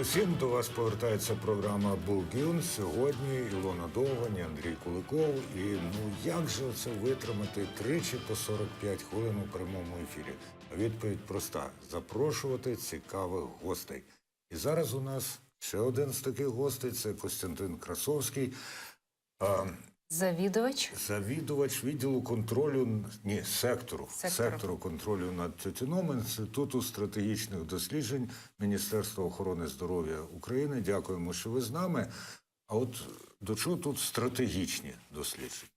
усім, до вас повертається програма «Булгін». Сьогодні Ілона Довгань, Андрій Куликов. І як же це витримати тричі по 45 хвилин у прямому ефірі? Відповідь проста – запрошувати цікавих гостей. І зараз у нас ще один з таких гостей – це Костянтин Красовський. Завідувач відділу контролю, сектору контролю над тютюном Інституту стратегічних досліджень Міністерства охорони здоров'я України. Дякуємо, що ви з нами. А от до чого тут стратегічні дослідження?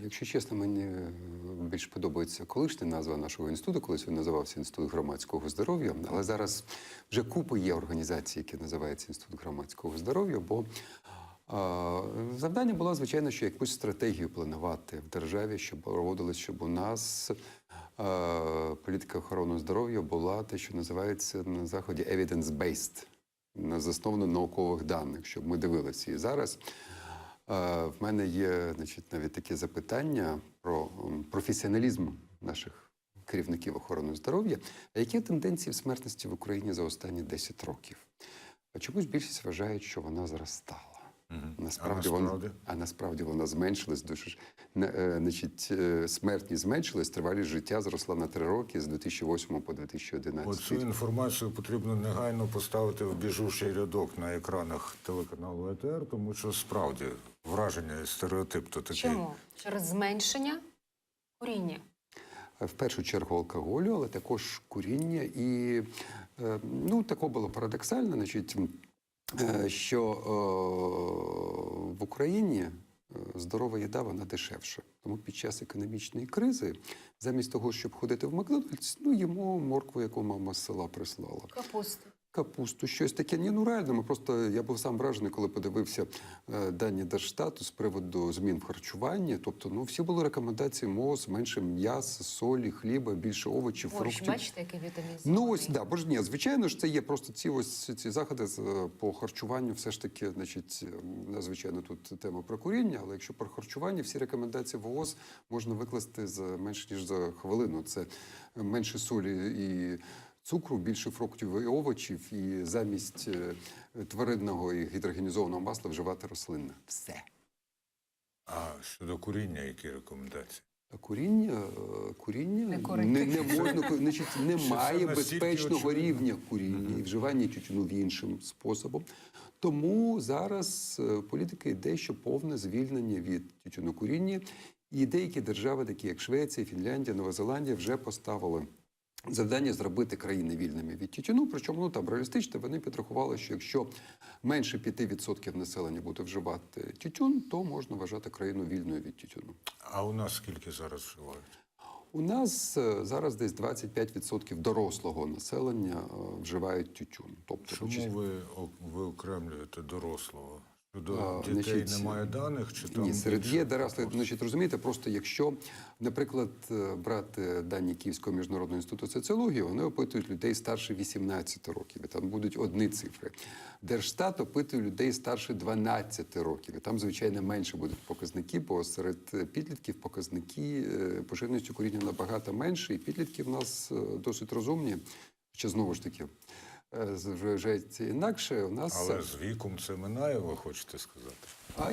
Якщо чесно, мені більш подобається колишня назва нашого інституту, колись він називався Інститут громадського здоров'я, але зараз вже купа є організацій, які називаються Інститут громадського здоров'я, бо завдання було, звичайно, що якусь стратегію планувати в державі, щоб проводилось, щоб у нас політика охорони здоров'я була те, що називається на Заході evidence-based, заснована на наукових даних, щоб ми дивилися. І зараз в мене є, навіть таке запитання про професіоналізм наших керівників охорони здоров'я. А які тенденції в смертності в Україні за останні 10 років? А чомусь більшість вважають, що вона зростала. Насправді вона зменшилась дуже. Смертність зменшилась, тривалість життя зросла на 3 роки з 2008 по 2011. Оцю інформацію потрібно негайно поставити в біжучий рядок на екранах телеканалу ЕТР, тому що справді враження і стереотип то такий. Чому? Через зменшення куріння? В першу чергу алкоголю, але також куріння. І таке було парадоксально, що в Україні здорова їда, вона дешевша. Тому під час економічної кризи, замість того, щоб ходити в Макдональдс, їмо моркву, яку мама з села прислала. Капусту, щось таке. Реально, я був сам вражений, коли подивився дані Держстату з приводу змін в харчуванні. Тобто, всі були рекомендації МОЗ, менше м'яса, солі, хліба, більше овочів, фруктів. Бачите, який вітамін С? Звичайно ж, це є просто ці заходи по харчуванню, все ж таки, звичайно, тут тема про куріння, але якщо про харчування, всі рекомендації ВООЗ можна викласти менше, ніж за хвилину. Це менше солі і цукру, більше фруктів і овочів, і замість тваринного і гідрогенізованого масла вживати рослинне. Все. А щодо куріння, які рекомендації? Куріння не можна, немає безпечного рівня куріння і вживання тютюну іншим способом. Тому зараз політика йде, що повне звільнення від тютюнокуріння. І деякі держави, такі як Швеція, Фінляндія, Нова Зеландія, вже поставили завдання зробити країни вільними від тютюну, причому реалістично вони підрахували, що якщо менше 5% населення буде вживати тютюн, то можна вважати країну вільною від тютюну. А у нас скільки зараз вживають? У нас зараз десь 25% дорослого населення вживають тютюн. Чому ви виокремлюєте дорослого? До дітей немає даних? Чи там серед є дорослих. Розумієте, просто якщо, наприклад, брати дані Київського міжнародного інституту соціології, вони опитують людей старше 18 років, і там будуть одні цифри. Держстат опитує людей старше 12 років, і там, звичайно, менше будуть показники, бо серед підлітків показники поширеності куріння набагато менше, і підлітки в нас досить розумні, хоча, знову ж таки, вважається інакше. Але з віком це минає, ви хочете сказати?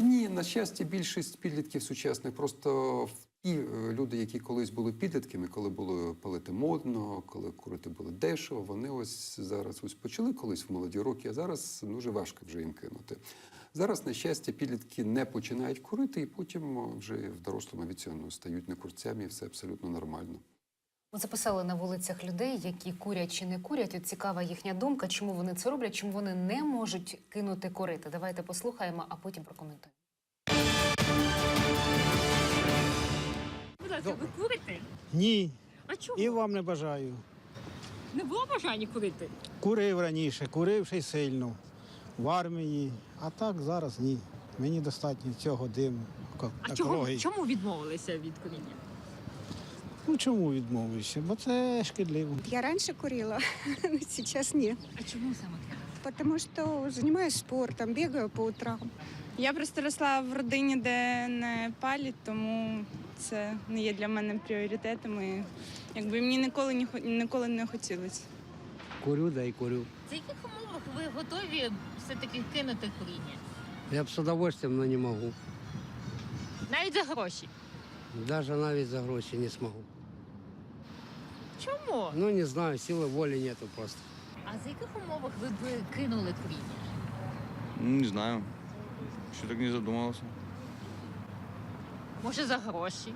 Ні, на щастя, більшість підлітків сучасних просто ті люди, які колись були підлітками, коли було палити модно, коли курити було дешево, вони зараз почали колись в молоді роки, а зараз дуже важко вже їм кинути. Зараз, на щастя, підлітки не починають курити і потім вже в дорослому віці стають некурцями і все абсолютно нормально. Ми записали на вулицях людей, які курять чи не курять. От цікава їхня думка, чому вони це роблять, чому вони не можуть кинути курити. Давайте послухаємо, а потім прокоментуємо. Будь ласка, ви курите? Ні. А чому? І вам не бажаю. Не було бажання курити? Курив раніше, курив ще й сильно. В армії. А так зараз ні. Мені достатньо цього диму. А чому відмовилися від куріння? Чому відмовився? Бо це шкідливо. Я раньше курила, но сейчас нет. А чому саме так? Потому что занимаюсь спортом, бегаю по утрам. Я просто росла в родині, де не палять, тому це не є для мене пріоритетом. І мені ніколи не хотілося. Курю, да и курю. За яких умовах ви готові все-таки кинути куріння? Я бы с удовольствием, но не могу. Навіть за гроші. Даже навіть за гроши не смогу. Чому? Ну, не знаю, силы воли нету просто. А за яких умовах ви б кинули куріння? Не знаю. Еще так не задумывался. Може, за гроші?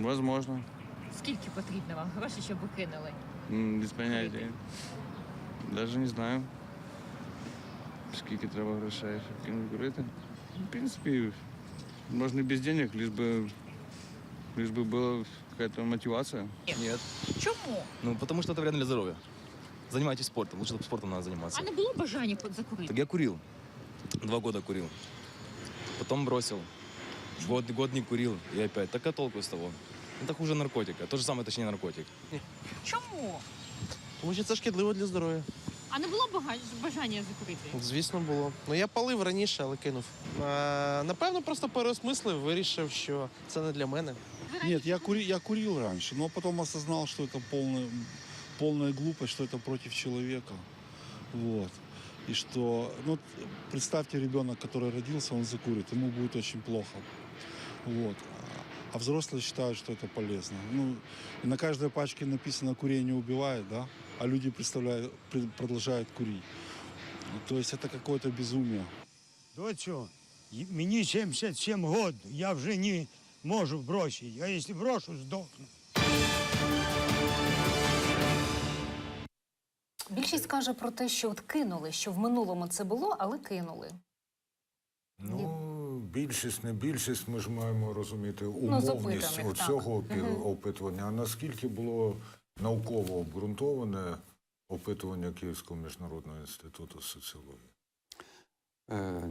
Возможно. Скільки потрібно вам грошей, щоб ви кинули? Без понятия. Даже не знаю. Скільки треба грошей, щоб кинути курити. В принципе, можно и без денег, лишь бы была какая-то мотивация. Нет. Чому? Ну, потому что это вредно для здоровья. Занимайтесь спортом. Лучше спортом надо заниматься. А не було бажання закурити? Так я курил. 2 года курил. Потом бросил. Год не курил. И опять. Так а толку с того? Это хуже наркотика. То же самое, точнее, наркотик. Чому? Тому що це шкідливо для здоров'я. А не було бажання закурити? Звісно, було. Ну я палив раніше, але кинув. Напевно, просто переосмислив, вирішив, що це не для мене. Нет, я курил раньше, но потом осознал, что это полная глупость, что это против человека. Вот. И что, ну, представьте, ребенок, который родился, он закурит, ему будет очень плохо. Вот. А взрослые считают, что это полезно. Ну, и на каждой пачке написано «курение убивает», да? А люди продолжают курить. То есть это какое-то безумие. Доцю, мені 77 років, я вже не можу бросити. А якщо брошу, здохну. Більшість каже про те, що от кинули, що в минулому це було, але кинули. Ну, більшість, не більшість, ми ж маємо розуміти з умовність опитаних, так. цього опитування. А наскільки було науково обґрунтоване опитування Київського міжнародного інституту соціології?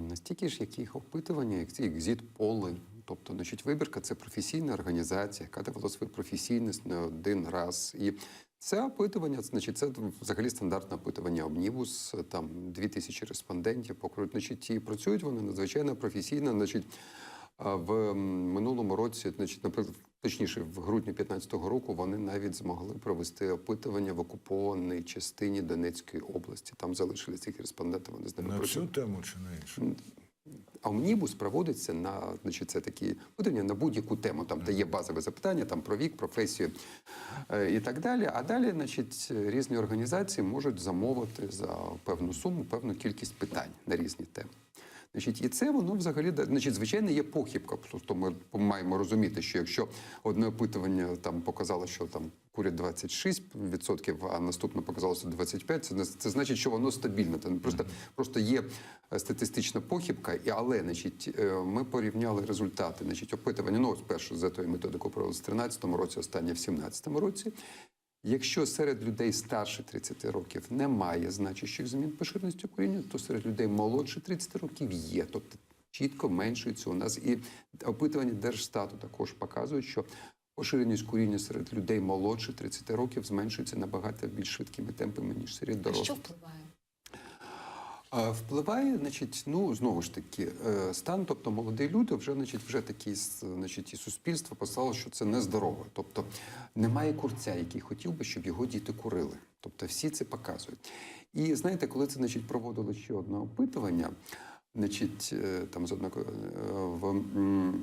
Настільки ж, як їх опитування, як ці екзит-поли. Тобто, значить, вибірка – це професійна організація, яка довела свою професійність не один раз. І це опитування, значить, це взагалі стандартне опитування Омнібус, там 2000 респондентів покроють. Значить, і працюють вони надзвичайно професійно. Значить, в минулому році, значить, наприклад, точніше, в грудні 2015 року вони навіть змогли провести опитування в окупованій частині Донецької області. Там залишились цих респондентів, вони з ними На працюють. цю тему чи на іншу? Омнібус проводиться на, значить, це такі опитування на будь-яку тему. Там де є базове запитання, там про вік, професію і так далі. А далі, значить, різні організації можуть замовити за певну суму, певну кількість питань на різні теми. Значить, і це воно взагалі, значить, звичайно, є похибка. Тобто ми маємо розуміти, що якщо одне опитування там показало, що там курять 26%, а наступне показалося 25%, це значить, що воно стабільне. Це просто є статистична похибка, але, значить, ми порівняли результати, значить, опитування, ну, перше за тою методикою провели в 2013 році, останнє в 2017 році. Якщо серед людей старше 30 років немає значущих змін поширеності куріння, то серед людей молодше 30 років є. Тобто чітко меншується у нас. І опитування Держстату також показують, що поширеність куріння серед людей молодше 30 років зменшується набагато більш швидкими темпами, ніж серед А дорослих. що впливає? Впливає, значить, ну, знову ж таки, стан, тобто молоді люди вже такі, значить, і суспільство послало, що це нездорово. Тобто немає курця, який хотів би, щоб його діти курили. Тобто всі це показують. І знаєте, коли це, значить, проводили ще одне опитування, значить, там в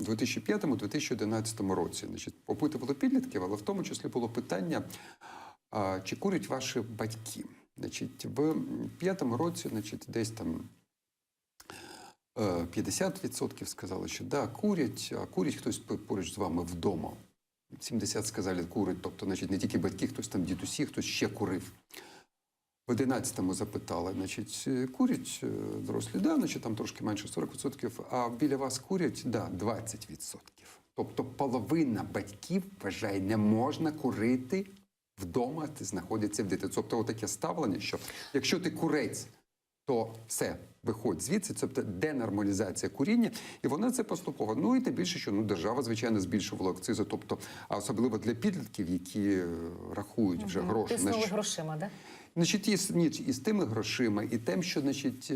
2005-2011 році, значить, опитували підлітків, але в тому числі було питання, чи курять ваші батьки. Значить, в 2005 році, значить, десь там 50% сказали, що да, курять, а курять хтось поруч з вами вдома. 70% сказали, курять, тобто, значить, не тільки батьки, хтось там дідусі, хтось ще курив. В 11-му запитали, значить, курять дорослі, да, значить, там трошки менше 40%, а біля вас курять, да, 20%. Тобто половина батьків вважає, не можна курити вдома, ти знаходиться в дитинстві. Тобто таке ставлення, що якщо ти курець, то все, виходь звідси, тобто денормалізація куріння, і вона це поступово. Ну і тим більше, що держава, звичайно, збільшувала акцизи, тобто, а особливо для підлітків, які рахують вже гроші. Тиснули грошима, так? Значить, і з тими грошима, і тим, що, значить,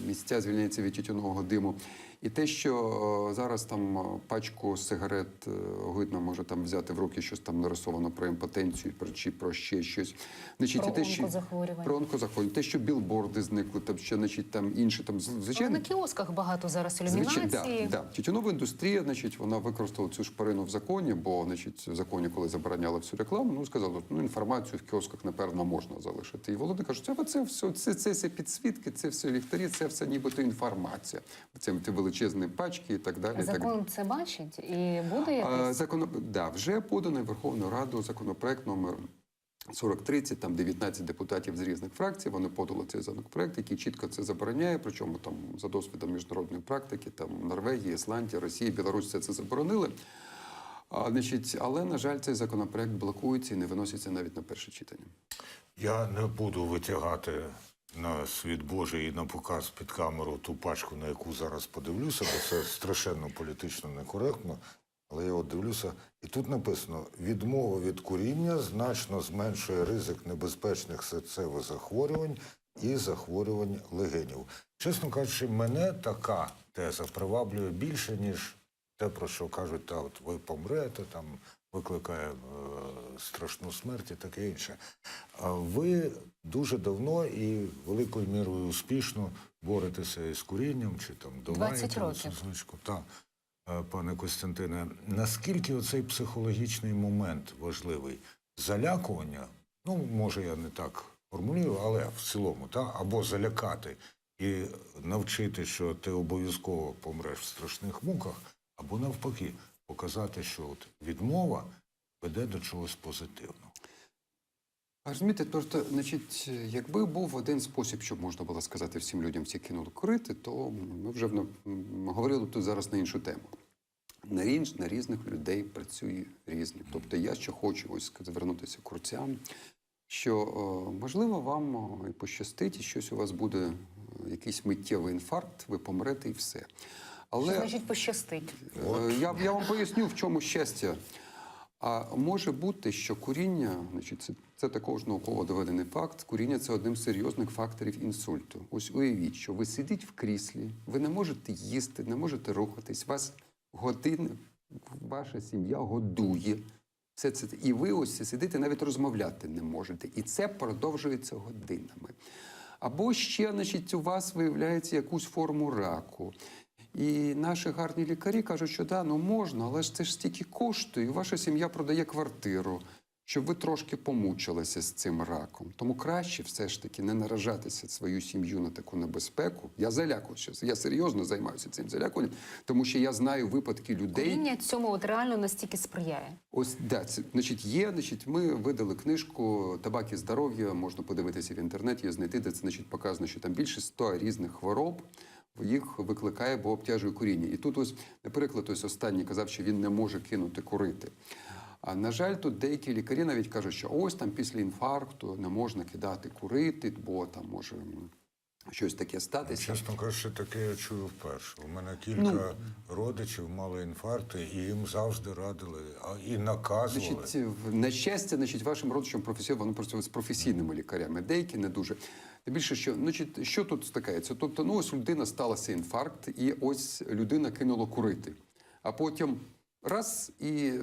місця звільняються від тютюнового диму, І те, що зараз там пачку сигарет огидно може там взяти в руки щось там нарисовано про імпотенцію, чи про ще щось. Значить, Про і те, що онкозахворювання. про онкозахворювання, те, що білборди зникли, там ще, значить, там інші там звичайно. На кіосках багато зараз ілюмінації. Да. Тютюнова індустрія, значить, вона використала цю шпарину в законі, бо, значить, в законі, коли забороняли всю рекламу, ну сказали, ну інформацію в кіосках, напевно, можна залишити. І Володя каже, це все підсвітки, це все ліхтарі, це все нібито інформація. Це ті величезні пачки і так далі. Закон це бачить і буде якось? Вже поданий в Верховну Раду законопроект номер 4030, там 19 депутатів з різних фракцій, вони подали цей законопроект, який чітко це забороняє, причому там за досвідом міжнародної практики, там Норвегія, Ісландія, Росія, Білорусь все це заборонили. Але, на жаль, цей законопроект блокується і не виноситься навіть на перше читання. Я не буду витягати на світ Божий і на показ під камеру ту пачку, на яку зараз подивлюся, бо це страшенно політично некоректно. Але я от дивлюся, і тут написано, відмова від куріння значно зменшує ризик небезпечних серцевих захворювань і захворювань легенів. Чесно кажучи, мене така теза приваблює більше, ніж те, про що кажуть, та от ви помрете, там викликає страшну смерть і таке інше. А ви дуже давно і великою мірою успішно боретеся із курінням, чи там 20 років. Звичку. Так, пане Костянтине, наскільки оцей психологічний момент важливий? Залякування, ну, може, я не так формулюю, але в цілому, та? Або залякати і навчити, що ти обов'язково помреш в страшних муках, або навпаки, показати, що от відмова веде до чогось позитивного. Розумієте, просто, значить, якби був один спосіб, щоб можна було сказати всім людям, всі кинули курити, то ми вже говорили тут зараз на іншу тему. На різних людей працює різні. Тобто я ще хочу ось звернутися курцям, що, можливо, вам і пощастить, і щось у вас буде, якийсь миттєвий інфаркт, ви помрете і все. Але Що значить пощастить? я вам поясню, в чому щастя. А може бути, що куріння, значить, це також науково доведений факт, куріння – це один з серйозних факторів інсульту. Ось уявіть, що ви сидите в кріслі, ви не можете їсти, не можете рухатись, вас години, ваша сім'я годує. Все це, і ви ось сидите, навіть розмовляти не можете. І це продовжується годинами. Або ще, значить, у вас виявляється якусь форму раку. І наші гарні лікарі кажуть, що да, ну можна, але ж це ж стільки коштує, і ваша сім'я продає квартиру, щоб ви трошки помучилися з цим раком. Тому краще все ж таки не наражатися свою сім'ю на таку небезпеку. Я залякуюся, я серйозно займаюся цим залякуванням, тому що я знаю випадки людей. Куріння цьому от реально настільки сприяє. Ось, да, це, значить, ми видали книжку «Табак і здоров'я», можна подивитися в інтернеті, знайти, де це, значить, показано, що там більше 100 різних хвороб, їх викликає, бо обтяжує куріння. І тут ось, наприклад, ось останній казав, що він не може кинути курити. А, на жаль, тут деякі лікарі навіть кажуть, що ось там після інфаркту не можна кидати курити, бо там може щось таке статися. Чесно кажучи, таке я чую вперше. У мене кілька родичів мали інфаркти, і їм завжди радили, і наказували. Значить, на щастя, значить, вашим родичам вони працюють з професійними лікарями, деякі не дуже. Тим більше, що, значить, що тут стикається? Тобто, ну, ось людина сталася інфаркт, і ось людина кинула курити. А потім раз, і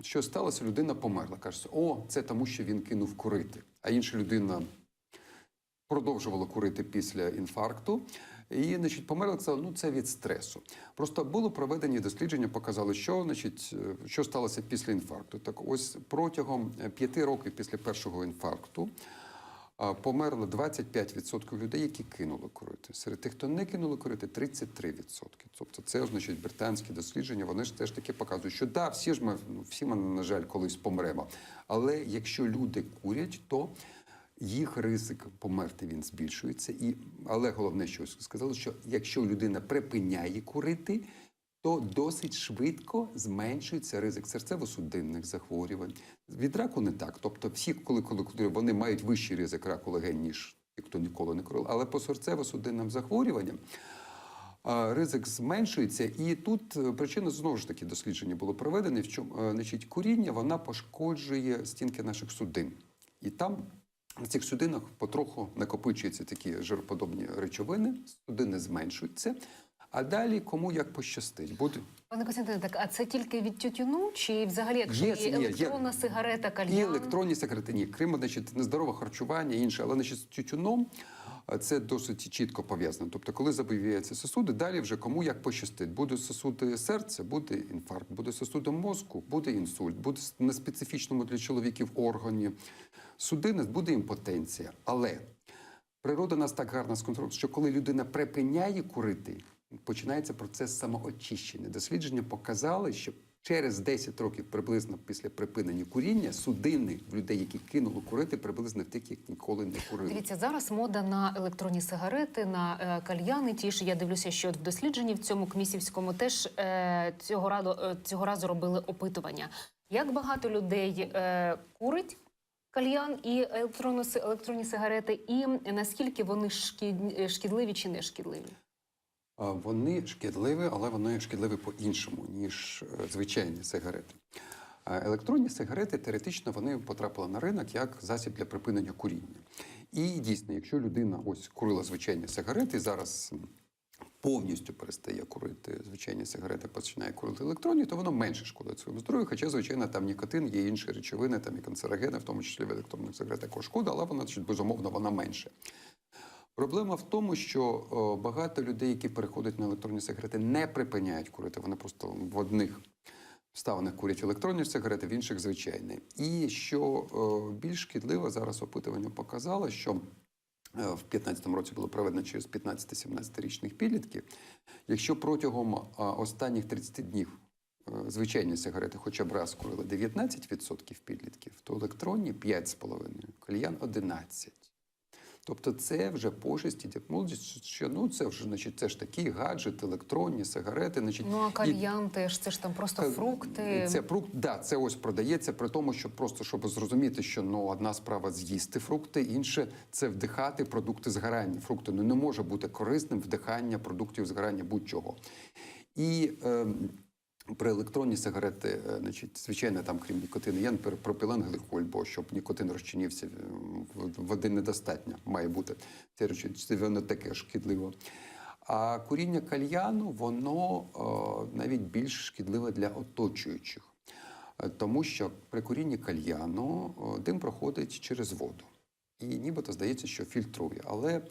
що сталося, людина померла. Кажеться, о, це тому, що він кинув курити. А інша людина продовжувала курити після інфаркту. І, значить, померла, сказала, ну, це від стресу. Просто було проведені дослідження, показали, що, значить, що сталося після інфаркту. Так ось протягом 5 років після першого інфаркту померло 25% людей, які кинули курити. Серед тих, хто не кинули курити, 33%. Тобто це, значить, британські дослідження, вони ж теж таки показують, що да, всі ми, на жаль, колись помремо. Але якщо люди курять, то їх ризик померти, він збільшується. Але головне, що сказали, що якщо людина припиняє курити, то досить швидко зменшується ризик серцево-судинних захворювань. Від раку не так. Тобто всі, коли вони мають вищий ризик раку легень, ніж ті, хто ніколи не курив. Але по серцево-судинним захворюванням ризик зменшується. І тут причина, знову ж таки, дослідження було проведене, в чому, значить, куріння, вона пошкоджує стінки наших судин. І там на цих судинах потроху накопичуються такі жироподобні речовини, судини зменшуються. А далі кому як пощастить. Буде Пане Костянтине, так а це тільки від тютюну? Чи взагалі, якщо Є, є ні, є. електронна сигарета, кальян? і електронні сигарети. Ні, крім, значить, нездорове харчування і інше. Але, значить, з тютюном це досить чітко пов'язано. Тобто, коли забиваються сосуди, далі вже кому як пощастить. Буде сосуди серця, буде інфаркт, буде сосуди мозку, буде інсульт, буде на специфічному для чоловіків органі судини, буде імпотенція. Але природа нас так гарно сконструює, що коли людина припиняє курити, починається процес самоочищення. Дослідження показали, що через 10 років приблизно після припинення куріння судини в людей, які кинули курити, приблизно в тих, як ніколи не курили. Дивіться, зараз мода на електронні сигарети, на кальяни. Ті ж я дивлюся, що в дослідженні в цьому кмісівському теж цього разу робили опитування. Як багато людей курить кальян і електронні сигарети, і наскільки вони шкідливі чи не шкідливі? Вони шкідливі, але вони шкідливі по-іншому, ніж звичайні сигарети. Електронні сигарети, теоретично, вони потрапили на ринок як засіб для припинення куріння. І дійсно, якщо людина ось курила звичайні сигарети, зараз повністю перестає курити звичайні сигарети, починає курити електронні, то воно менше шкодить своєму здоров'ю. Хоча, звичайно, там нікотин, є інші речовини, там і канцерогени, в тому числі в електронних сигаретах також шкода, але вона, безумовно, вона менше. Проблема в тому, що багато людей, які переходять на електронні сигарети, не припиняють курити. Вони просто в одних обставинах курять електронні сигарети, в інших – звичайні. І що більш шкідливо, зараз опитування показало, що в 2015 році було проведено через 15-17-річних підлітків. Якщо протягом останніх 30 днів звичайні сигарети хоча б раз курили 19% підлітків, то електронні – 5,5%, кальян – 11%. Тобто це вже пошесть іде молодість, що ну це вже, значить, це ж такі гаджети, електронні, сигарети. Значить, ну а кальян теж, це ж там просто фрукти. Це фрукт, да, це ось продається при тому, що просто, щоб зрозуміти, що ну, одна справа з'їсти фрукти, інше це вдихати продукти згорання. Фрукти, ну не може бути корисним вдихання продуктів згорання будь-чого. І при електронні сигарети, значить, звичайно, там, крім нікотину, є пропіленгліколь, бо щоб нікотин розчинився, води недостатньо має бути. Це воно таке шкідливо. А куріння кальяну, воно навіть більш шкідливе для оточуючих. Тому що при курінні кальяну дим проходить через воду. І нібито здається, що фільтрує. Але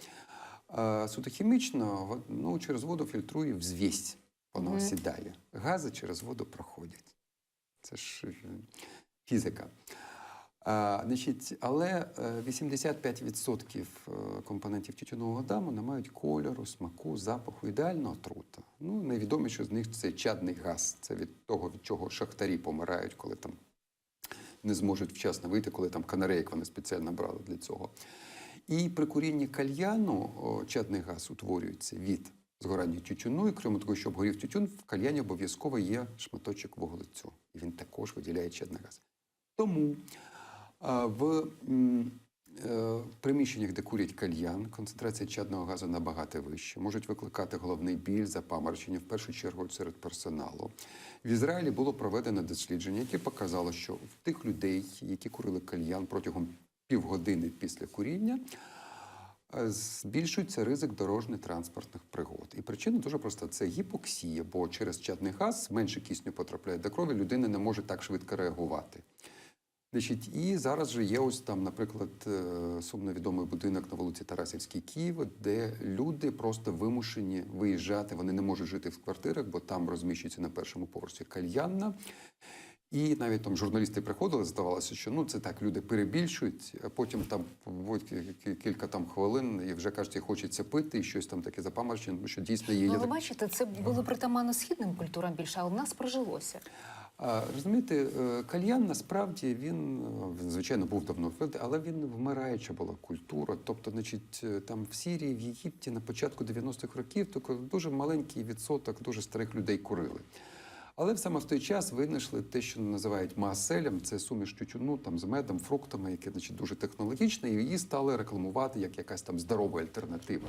суто хімічно, ну, через воду фільтрує взвість. Воно осідає. Гази через воду проходять. Це ж фізика. Значить, але 85% компонентів тютюнового диму не мають кольору, смаку, запаху, ідеальна отрута. Ну, найвідоміше з них це чадний газ. Це від того, від чого шахтарі помирають, коли там не зможуть вчасно вийти, коли там канарейок вони спеціально брали для цього. І при курінні кальяну чадний газ утворюється від згорання тютюну, і крім того, щоб горів тютюн, в кальяні обов'язково є шматочок вуглецю. І він також виділяє чадний газ. Тому в приміщеннях, де курять кальян, концентрація чадного газу набагато вища. Можуть викликати головний біль, запаморочення, в першу чергу серед персоналу. В Ізраїлі було проведено дослідження, яке показало, що в тих людей, які курили кальян протягом півгодини після куріння, збільшується ризик дорожньо-транспортних пригод. І причина дуже проста – це гіпоксія, бо через чадний газ менше кисню потрапляє до крові, людина не може так швидко реагувати. Значить, і зараз же є ось там, наприклад, сумно відомий будинок на вулиці Тарасівській, Києва, де люди просто вимушені виїжджати, вони не можуть жити в квартирах, бо там розміщується на першому поверсі кальянна. І навіть там журналісти приходили, здавалося, що ну це так, люди перебільшують, а потім там кілька там хвилин і вже кажуть, хочеться пити, і щось там таке запаморочене, що дійсно є. Ну, ви бачите, це було притаманно східним культурам більше, а у нас прожилося. Розумієте, кальян насправді він, звичайно, був давно, але він вмираюча була культура. Тобто, значить, там в Сирії, в Єгипті на початку 90-х років тільки дуже маленький відсоток дуже старих людей курили. Але саме в той час винайшли те, що називають мааселем, це суміш тютюну там, з медом, фруктами, яке, значить, дуже технологічне, і її стали рекламувати як якась там здорова альтернатива.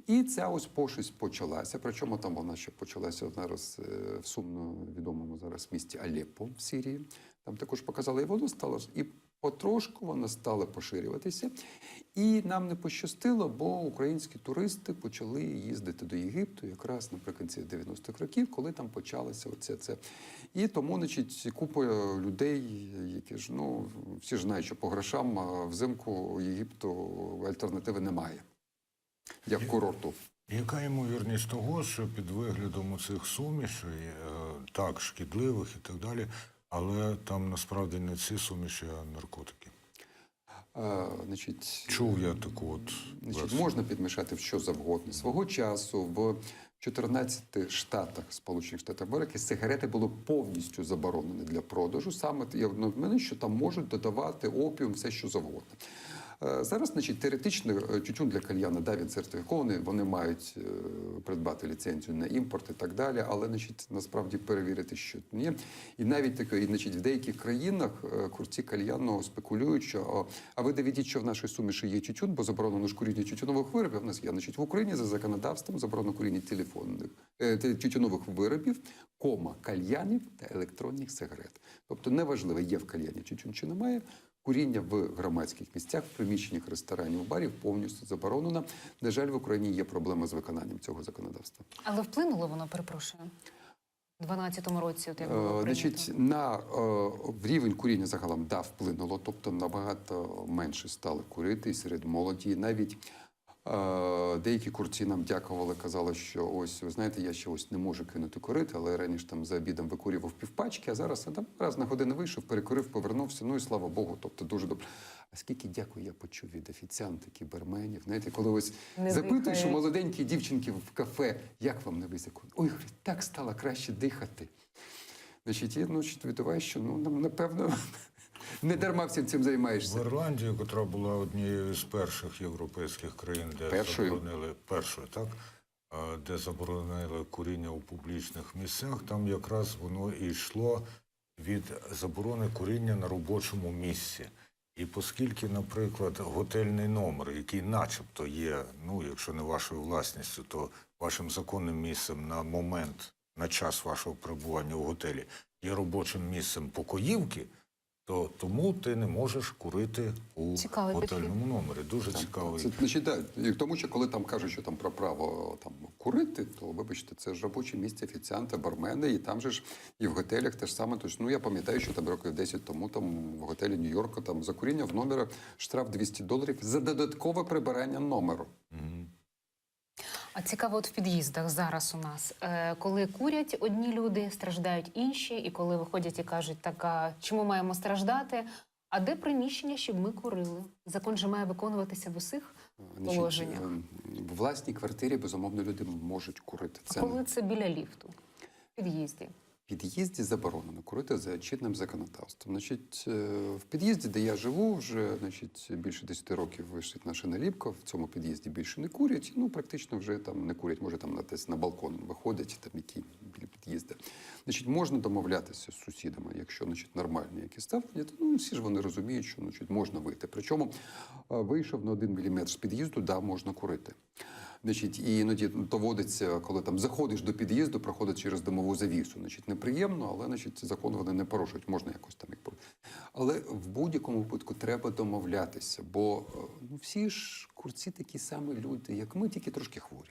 І ця ось пошесть почалася, причому там вона ще почалася зараз в сумно відомому зараз місті Алеппо в Сирії. Там також показали, і воно стало, і потрошку вона стала поширюватися. І нам не пощастило, бо українські туристи почали їздити до Єгипту якраз наприкінці 90-х років, коли там почалося оце це. І тому, значить, купа людей, які ж, ну, всі ж знають, що по грошам взимку Єгипту альтернативи немає, як курорту. Яка ймовірність того, що під виглядом цих сумішей, так, шкідливих і так далі, але там насправді не ці суміші, а наркотики? Значить, Чув я таку от версію. можна підмішати в що завгодно. Свого часу в 14 штатах Сполучених Штатів Америки сигарети були повністю заборонені для продажу. Саме я впевнений, що там можуть додавати опіум, все що завгодно. Зараз, значить, теоретично тютюн для кальяна, да, він сертифікований, вони мають придбати ліцензію на імпорт і так далі, але, значить, насправді перевірити, що ні. І навіть таке, значить, в деяких країнах курці кальяну спекулюють, що а ви доведіть, що в нашій суміші є тютюн, бо заборонено ж куріння тютюнових виробів. У нас є, значить, в Україні за законодавством заборонено куріння тютюнових виробів, кальянів та електронних сигарет. Тобто неважливо, є в кальяні тютюн чи немає. Куріння в громадських місцях, в приміщеннях ресторанів, барів повністю заборонено. На жаль, в Україні є проблема з виконанням цього законодавства. Але вплинуло воно, перепрошую, у 12-му році, от як було прийнято? Значить, в рівень куріння загалом, да, вплинуло. Тобто набагато менше стали курити і серед молоді. Навіть деякі курці нам дякували, казали, що ось, ви знаєте, я ще ось не можу кинути курити, але раніше там за обідом викурював півпачки, а зараз там раз на годину вийшов, перекурив, повернувся, ну і слава Богу, тобто дуже добре. А скільки дякую я почув від офіціанток і барменів, знаєте, коли ось запитуєш у молоденькі дівчинки в кафе, як вам на високу? Ой, говорить, так стало краще дихати. Значить, я відчуваю, що, ну, напевно, не дарма всім цим займаєшся. В Ірландії, яка була однією з перших європейських країн, де заборонили куріння у публічних місцях, там якраз воно і йшло від заборони куріння на робочому місці. І оскільки, наприклад, готельний номер, який начебто є, ну, якщо не вашою власністю, то вашим законним місцем на момент, на час вашого перебування у готелі, є робочим місцем покоївки, то тому ти не можеш курити у готельному номері. Дуже цікавий. Значить, да, тому що коли там кажуть, що там про право там курити, то, вибачте, це ж робоче місце офіціанта, бармена, і там же ж і в готелях теж саме. Тож, ну, я пам'ятаю, що там років 10 тому там в готелі Нью-Йорку там за куріння в номері штраф $200 за додаткове прибирання номеру. А цікаво, от в під'їздах зараз у нас, коли курять одні люди, страждають інші, і коли виходять і кажуть, так, а чому маємо страждати? А де приміщення, щоб ми курили? Закон же має виконуватися в усіх положеннях. В власній квартирі, безумовно, люди можуть курити. А коли це біля ліфту, в під'їзді? В під'їзді заборонено курити за чинним законодавством. Значить, в під'їзді, де я живу, вже, значить, більше 10 років висить наша наліпка, в цьому під'їзді більше не курять, ну, практично вже там не курять, може там десь на балкон виходять, там які біля під'їзди. Значить, можна домовлятися з сусідами, якщо, значить, нормальні які ставлення, то, ну, всі ж вони розуміють, що, значить, можна вийти. Причому вийшов на 1 міліметр з під'їзду, да, можна курити. Значить, і іноді доводиться, коли там заходиш до під'їзду, проходить через димову завісу. Значить, неприємно, але, значить, закон вони не порушують, можна якось там їх порушити. Але в будь-якому випадку треба домовлятися, бо, ну, всі ж курці такі самі люди, як ми, тільки трошки хворі.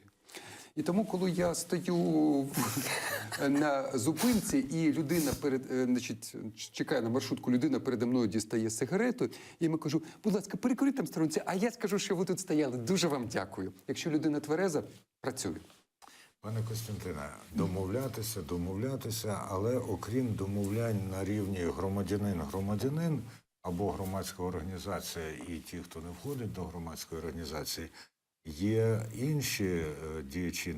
І тому, коли я стою на зупинці, і людина значить, чекає на маршрутку, людина передо мною дістає сигарету, і я кажу, будь ласка, перекуріть там сторонці, а я скажу, що ви тут стояли. Дуже вам дякую. Якщо людина твереза, працює. Пане Костянтине, домовлятися, але окрім домовлянь на рівні громадянин-громадянин або громадська організація і ті, хто не входить до громадської організації, є інші діячі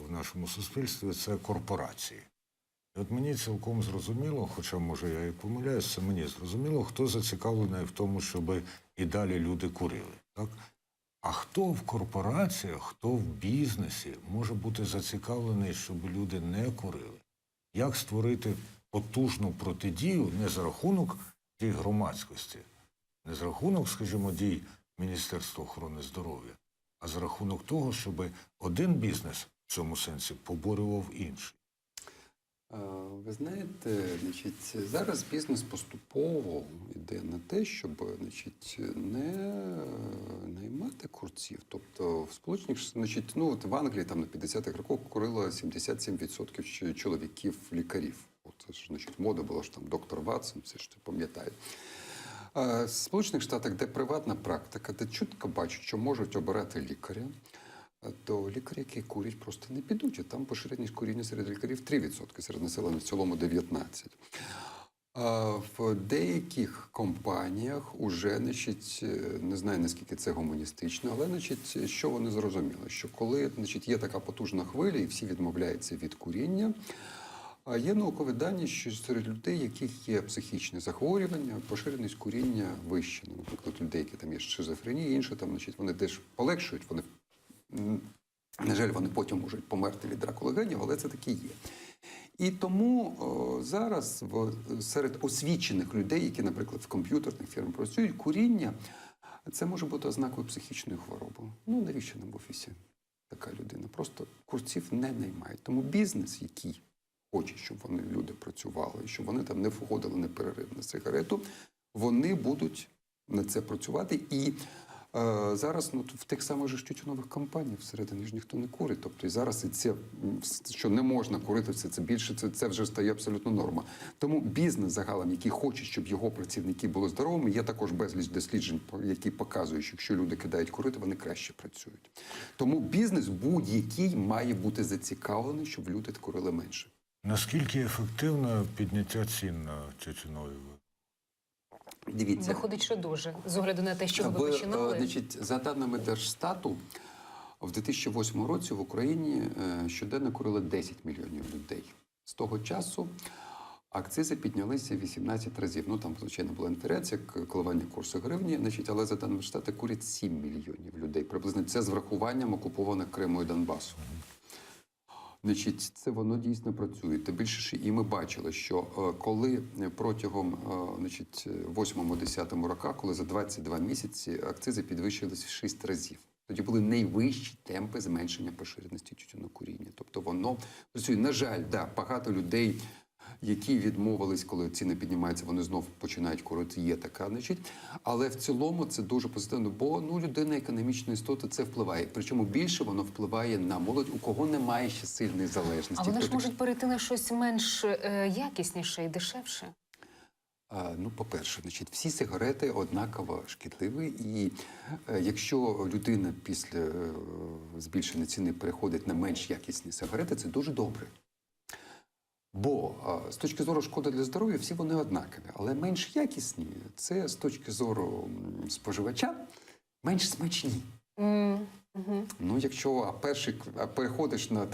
в нашому суспільстві – це корпорації. І от мені цілком зрозуміло, хоча, може, я і помиляюсь, це мені зрозуміло, хто зацікавлений в тому, щоб і далі люди курили. Так? А хто в корпораціях, хто в бізнесі може бути зацікавлений, щоб люди не курили? Як створити потужну протидію не за рахунок дій громадськості, не за рахунок, скажімо, дій Міністерства охорони здоров'я, а за рахунок того, щоб один бізнес в цьому сенсі поборював інший? Ви знаєте, значить, зараз бізнес поступово йде на те, щоб, значить, не наймати курців. Тобто в Сполучених, значить, ну, от в Англії там на 50-х роках курило 77% чоловіків-лікарів. Це ж, значить, мода була ж там доктор Ватсон, все ж ти пам'ятаєш. В Сполучених Штатах, де приватна практика, де чітко бачать, що можуть обирати лікаря, то лікарі, які курять, просто не підуть. А там поширеність куріння серед лікарів 3%, серед населення в цілому 19%. А в деяких компаніях уже, значить, не знаю, наскільки це гуманістично, але, значить, що вони зрозуміли? Що коли, значить, є така потужна хвиля і всі відмовляються від куріння, а є наукові дані, що серед людей, яких є психічні захворювання, поширеність куріння вища. Ну, наприклад, людей, які там є шизофренія, інші там, значить, вони теж полегшують, вони, на жаль, вони потім можуть померти від раку легенів, але це таки є. І тому зараз серед освічених людей, які, наприклад, в комп'ютерних фірмах працюють, куріння – це може бути ознакою психічної хвороби. Ну, навіщо нам в офісі така людина? Просто курців не наймають. Тому бізнес, який хоче, щоб люди працювали, щоб вони там не входили на перерив на сигарету, вони будуть на це працювати. І зараз в тих самих же тютюнових компаніях всередині ж ніхто не курить. Тобто і зараз і це, що не можна курити, це більше, це вже стає абсолютно норма. Тому бізнес загалом, який хоче, щоб його працівники були здоровими, є також безліч досліджень, які показують, що якщо люди кидають курити, вони краще працюють. Тому бізнес будь-який має бути зацікавлений, щоб люди курили менше. Наскільки ефективно підняття цін на тютюнові вироби? Дивіться. Виходить, що дуже. З огляду на те, що ви починали. Значить, за даними Держстату, в 2008 році в Україні щоденно курили 10 мільйонів людей. З того часу акцизи піднялися 18 разів. Ну, там, звичайно, була інфляція, коливання курсу гривні, значить, але за даними Штату курять 7 мільйонів людей. Приблизно це з врахуванням окупованих Криму і Донбасу. Значить, це воно дійсно працює. Тим більше, і ми бачили, що коли протягом 8-10 роках, коли за 22 місяці акцизи підвищились в 6 разів. Тоді були найвищі темпи зменшення поширеності тютюнокуріння. Тобто воно працює. На жаль, багато людей, які відмовились, коли ціни піднімаються, вони знов починають курити, є така, значить. Але в цілому це дуже позитивно, бо людина економічна істота, це впливає. Причому більше воно впливає на молодь, у кого немає ще сильної залежності. А вони ж можуть перейти на щось менш якісніше і дешевше? По-перше, всі сигарети однаково шкідливі, і якщо людина після збільшення ціни переходить на менш якісні сигарети, це дуже добре. Бо з точки зору шкоди для здоров'я всі вони однакові, але менш якісні – це з точки зору споживача менш смачні. Ну, якщо переходиш на,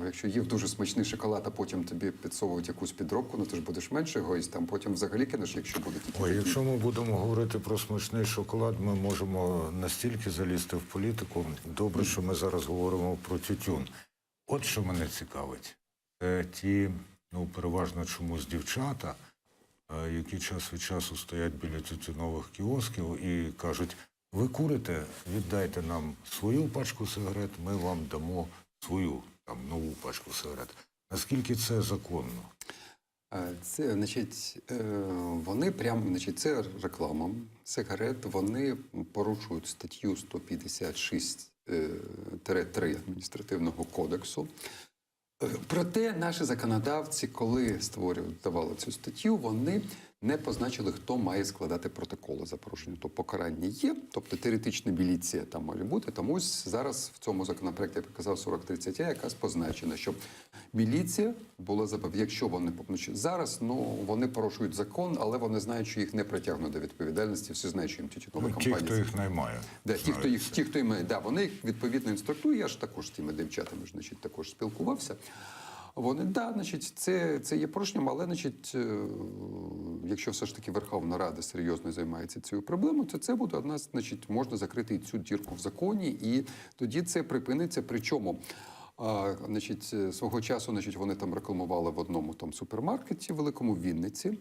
якщо їв дуже смачний шоколад, а потім тобі підсовують якусь підробку, ну ти ж будеш менше егоїст, там потім взагалі кинеш, якщо буде тільки. Ой, якщо ми будемо говорити про смачний шоколад, ми можемо настільки залізти в політику. Добре, що ми зараз говоримо про тютюн. От що мене цікавить. Це ті, переважно чомусь дівчата, які час від часу стоять біля тютюнових кіосків і кажуть: ви курите, віддайте нам свою пачку сигарет, ми вам дамо свою нову пачку сигарет. Наскільки це законно? Це, вони прямо, це реклама сигарет, вони порушують статтю 156-3 адміністративного кодексу. Проте наші законодавці, коли давали цю статтю, вони не позначили, хто має складати протоколи за порушення. То покарання є, тобто теоретична міліція там може бути. Тому ось зараз в цьому законопроекті, я показав 4030, якраз позначено, що міліція була зобов'язана, якщо вони зараз, вони порушують закон, але вони знають, що їх не притягнуть до відповідальності, всі знають, що їм тютюнові компанії. Ті, хто їх наймає. Ті, хто їх має, вони їх відповідно інструктують. Я ж також з тими дівчатами також спілкувався. Вони, це є порушенням, але, якщо все ж таки Верховна Рада серйозно займається цією проблемою, то це буде одна, можна закрити цю дірку в законі, і тоді це припиниться. Причому, свого часу, вони там рекламували в одному супермаркеті великому в Вінниці.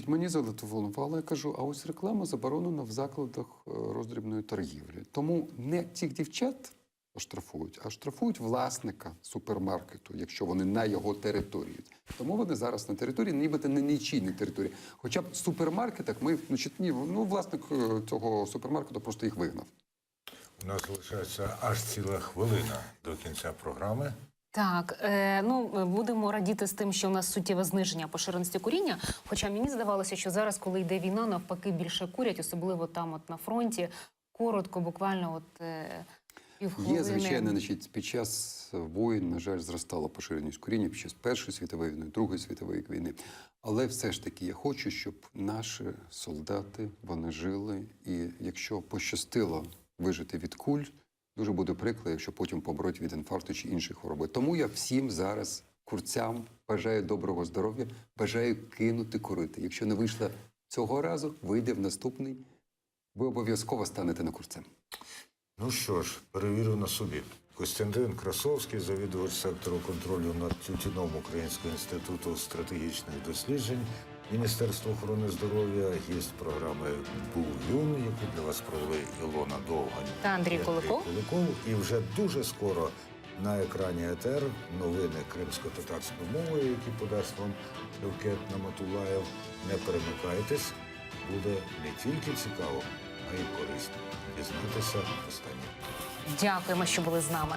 Мені зателефонували, я кажу, а ось реклама заборонена в закладах роздрібної торгівлі. Тому не тих дівчат оштрафують, а штрафують власника супермаркету, якщо вони на його території. Тому вони зараз на території, нібито не нічийній території. Хоча б в супермаркетах власник цього супермаркету просто їх вигнав. У нас залишається аж ціла хвилина до кінця програми. Так, будемо радіти з тим, що у нас суттєве зниження поширеності куріння. Хоча мені здавалося, що зараз, коли йде війна, навпаки більше курять, особливо там от на фронті. Коротко, буквально півхвилини. Є, звичайно, під час воєн, на жаль, зростала поширеність куріння під час Першої світової війни, Другої світової війни. Але все ж таки я хочу, щоб наші солдати, вони жили. І якщо пощастило вижити від куль, дуже буде прикро, якщо потім помруть від інфаркту чи інших хвороб. Тому я всім зараз, курцям, бажаю доброго здоров'я, бажаю кинути курити. Якщо не вийшло цього разу, вийде в наступний. Ви обов'язково станете на курцем. Ну що ж, перевірю на собі. Костянтин Красовський, завідувач сектору контролю над тютюном Українського інституту стратегічних досліджень, Міністерство охорони здоров'я, гість програми «Був-Юн», яку для вас провели Ілона Довгань та Андрій Куликов. І вже дуже скоро на екрані ЕТР новини кримсько-татарською мовою, які подасть вам Шевкет Наматулаєв. Не перемикайтесь, буде не тільки цікаво, а й корисно дізнатися останнє. Дякуємо, що були з нами.